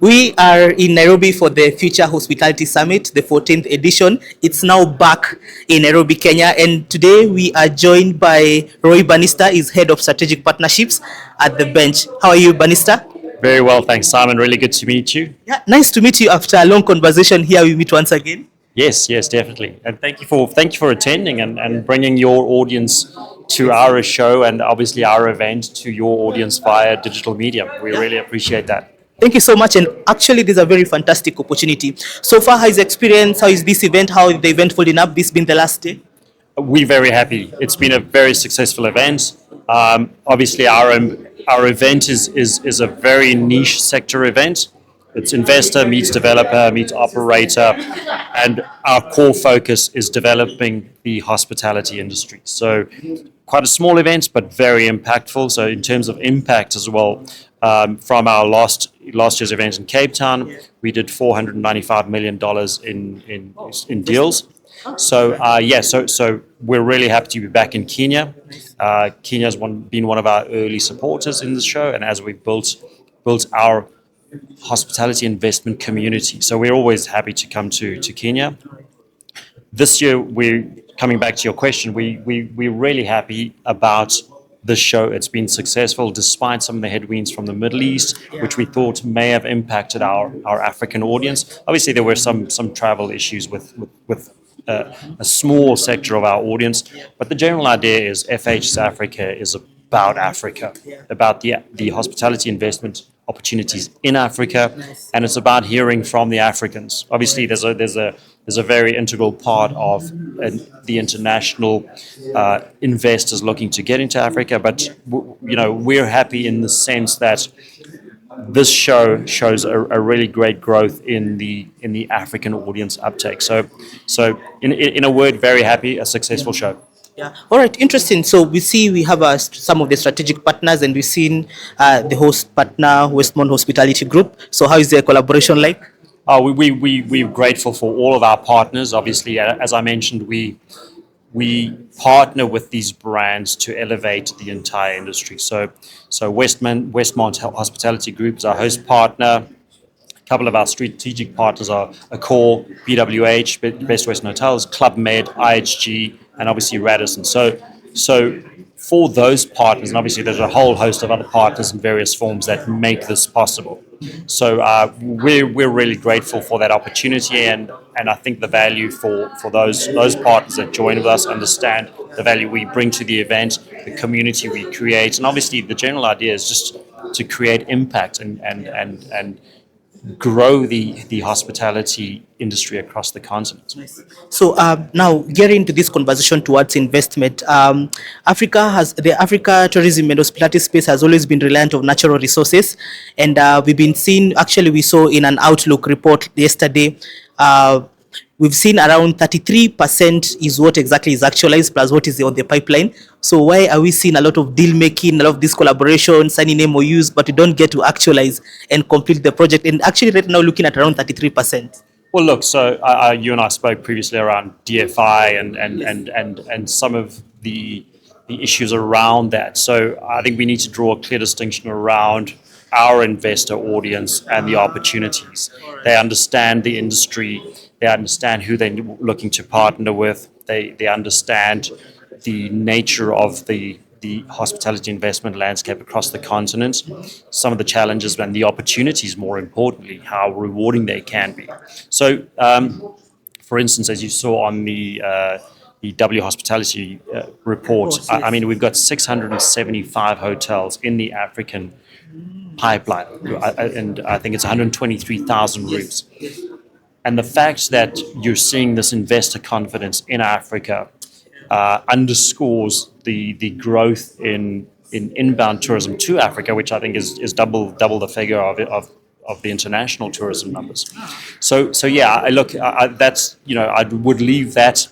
We are in Nairobi for the Future Hospitality Summit, the 14th edition. It's now back in Nairobi, Kenya. And today we are joined by Roy Banister, is Head of Strategic Partnerships at the bench. How are you, Banister? Very well, thanks, Simon. Really good to meet you. Yeah, nice to meet you after a long conversation. Here we meet once again. Yes, definitely. And thank you for attending and bringing your audience to our show and obviously our event to your audience via digital medium. We really appreciate that. Thank you so much. And actually, this is a very fantastic opportunity. So far, how is the experience? How is this event? How is the event folding up? This been the last day? We're very happy. It's been a very successful event. Obviously, our event is a very niche sector event. It's investor meets developer meets operator, and our core focus is developing the hospitality industry. So quite a small event, but very impactful. So in terms of impact as well, from our last year's event in Cape Town, we did $495 million in deals. So we're really happy to be back in Kenya. Kenya has been one of our early supporters in the show, and as we built our hospitality investment community. So we're always happy to come to Kenya. This year, we're coming back to your question. We're really happy about this show. It's been successful despite some of the headwinds from the Middle East, which we thought may have impacted our African audience. Obviously, there were some travel issues with a small sector of our audience, but the general idea is FHS Africa is about Africa, about the hospitality investment opportunities in Africa, and it's about hearing from the Africans. Obviously, there's a very integral part of the international investors looking to get into Africa, but we're happy in the sense that this show shows a really great growth in the African audience uptake. So in a word, very happy, a successful show. Yeah. All right. Interesting. So we have some of the strategic partners, and we've seen the host partner, Westmont Hospitality Group. So how is the collaboration like? We're grateful for all of our partners. Obviously, as I mentioned, we partner with these brands to elevate the entire industry. So Westmont Hospitality Group is our host partner. A couple of our strategic partners are Accor, BWH, Best Western Hotels, Club Med, IHG, and obviously Radisson. So for those partners, and obviously there's a whole host of other partners in various forms that make this possible. So we're really grateful for that opportunity, and I think the value for those partners that join with us understand the value we bring to the event, the community we create, and obviously the general idea is just to create impact and grow the hospitality industry across the continent. So now getting into this conversation towards investment, the Africa tourism and hospitality space has always been reliant on natural resources, and we've been seeing, actually we saw in an Outlook report yesterday, we've seen around 33% is what exactly is actualized plus what is on the pipeline. So why are we seeing a lot of deal making, a lot of this collaboration, signing MOUs, but we don't get to actualize and complete the project? And actually right now looking at around 33%. Well, look, so you and I spoke previously around DFI and some of the issues around that. So I think we need to draw a clear distinction around our investor audience and the opportunities. They understand the industry. They understand who they're looking to partner with. They understand the nature of the hospitality investment landscape across the continent, some of the challenges and the opportunities, more importantly, how rewarding they can be. So, for instance, as you saw on the W Hospitality report, Of course, yes. I mean, we've got 675 hotels in the African pipeline, and I think it's 123,000 rooms. And the fact that you're seeing this investor confidence in Africa underscores the growth in inbound tourism to Africa, which I think is double the figure of the international tourism numbers. So yeah, that's I would leave that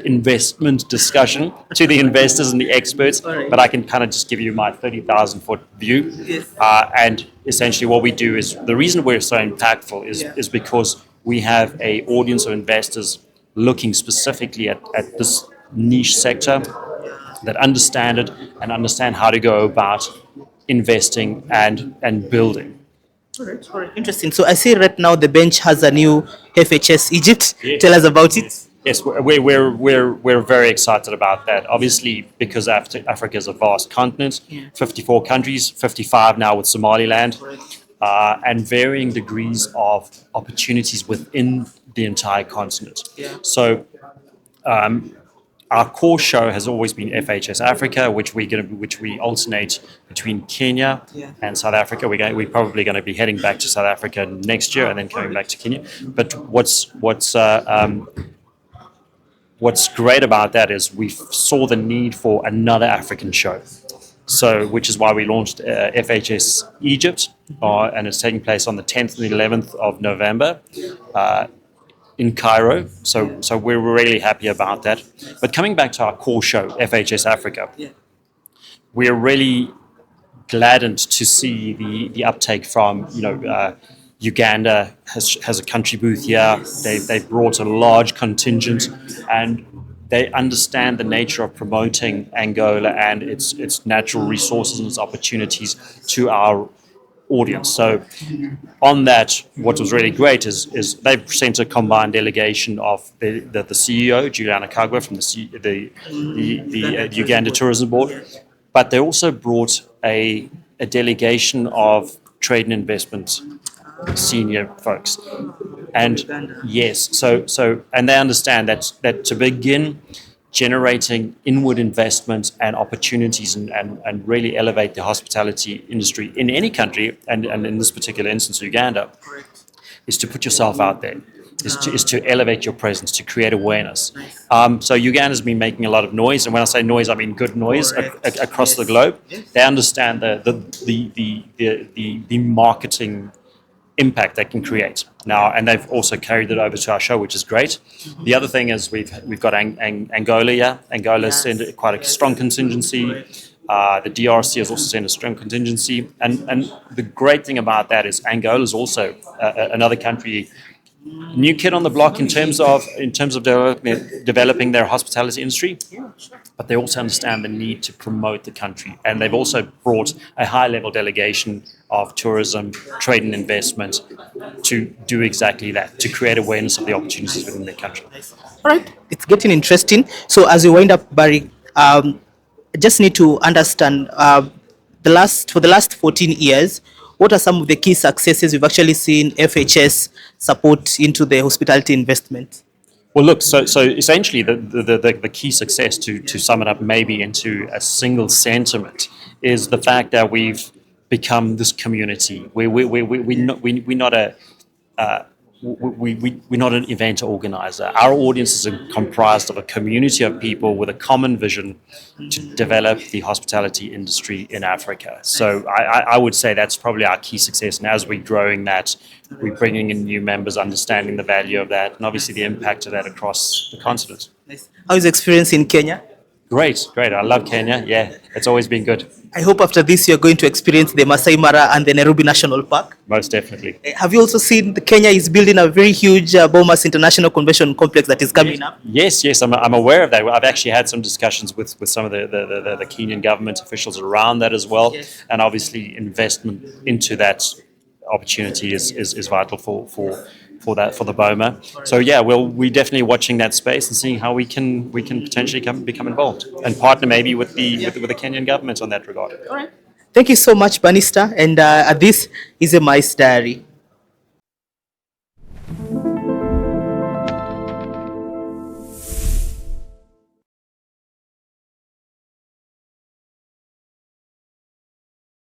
investment discussion to the investors and the experts, but I can kind of just give you my 30,000 foot view. Yes. And essentially, what we do is the reason we're so impactful is because we have a audience of investors looking specifically at this niche sector that understand it and understand how to go about investing and building. Interesting. So I see right now the bench has a new FHS Egypt. Yes. Tell us about it. Yes, we're very excited about that. Obviously, because Africa is a vast continent, 54 countries, 55 now with Somaliland, and varying degrees of opportunities within the entire continent. So our core show has always been FHS Africa, which we alternate between Kenya and South Africa. We're probably going to be heading back to South Africa next year and then coming back to Kenya. But what's great about that is we saw the need for another African show. So, which is why we launched FHS Egypt, and it's taking place on the 10th and the 11th of November in Cairo. So we're really happy about that. But coming back to our core show, FHS Africa, we're really gladdened to see the uptake from Uganda has a country booth here. They've brought a large contingent, and they understand the nature of promoting Angola and its natural resources and its opportunities to our audience. So on that, what was really great is they've sent a combined delegation of the CEO, Juliana Kagwe, from the Uganda Tourism Board, but they also brought a delegation of trade and investment senior folks. And yes, so and they understand that to begin generating inward investment and opportunities and really elevate the hospitality industry in any country, and in this particular instance, Uganda, is to put yourself out there, is to elevate your presence, to create awareness. So Uganda's been making a lot of noise, and when I say noise, I mean good noise across the globe. They understand the marketing impact they can create now, and they've also carried it over to our show, which is great. The other thing is we've got Angola. Yeah, Angola's sent quite a strong contingency. The DRC has also sent a strong contingency, and the great thing about that is Angola is also another country, new kid on the block in terms of developing their hospitality industry, but they also understand the need to promote the country, and they've also brought a high-level delegation of tourism, trade and investment to do exactly that, to create awareness of the opportunities within their country. All right, it's getting interesting. So as we wind up, Barry, I just need to understand for the last 14 years, what are some of the key successes we've actually seen FHS support into the hospitality investment? Well, look, so essentially the key success, to sum it up maybe into a single sentiment, is the fact that we've become this community. We're not an event organizer. Our audience is comprised of a community of people with a common vision to develop the hospitality industry in Africa. So I would say that's probably our key success. And as we're growing that, we're bringing in new members, understanding the value of that, and obviously the impact of that across the continent. How is the experience in Kenya? Great. I love Kenya. Yeah, it's always been good. I hope after this you're going to experience the Masai Mara and the Nairobi National Park. Most definitely. Have you also seen Kenya is building a very huge Bomas International Convention Complex that is coming up? Yes, I'm aware of that. I've actually had some discussions with some of the Kenyan government officials around that as well. Yes. And obviously investment into that opportunity is vital for the BOMA. So yeah, we're definitely watching that space and seeing how we can potentially become involved and partner maybe with the Kenyan government on that regard. All right. Thank you so much, Banister. And this is a MICE Diary.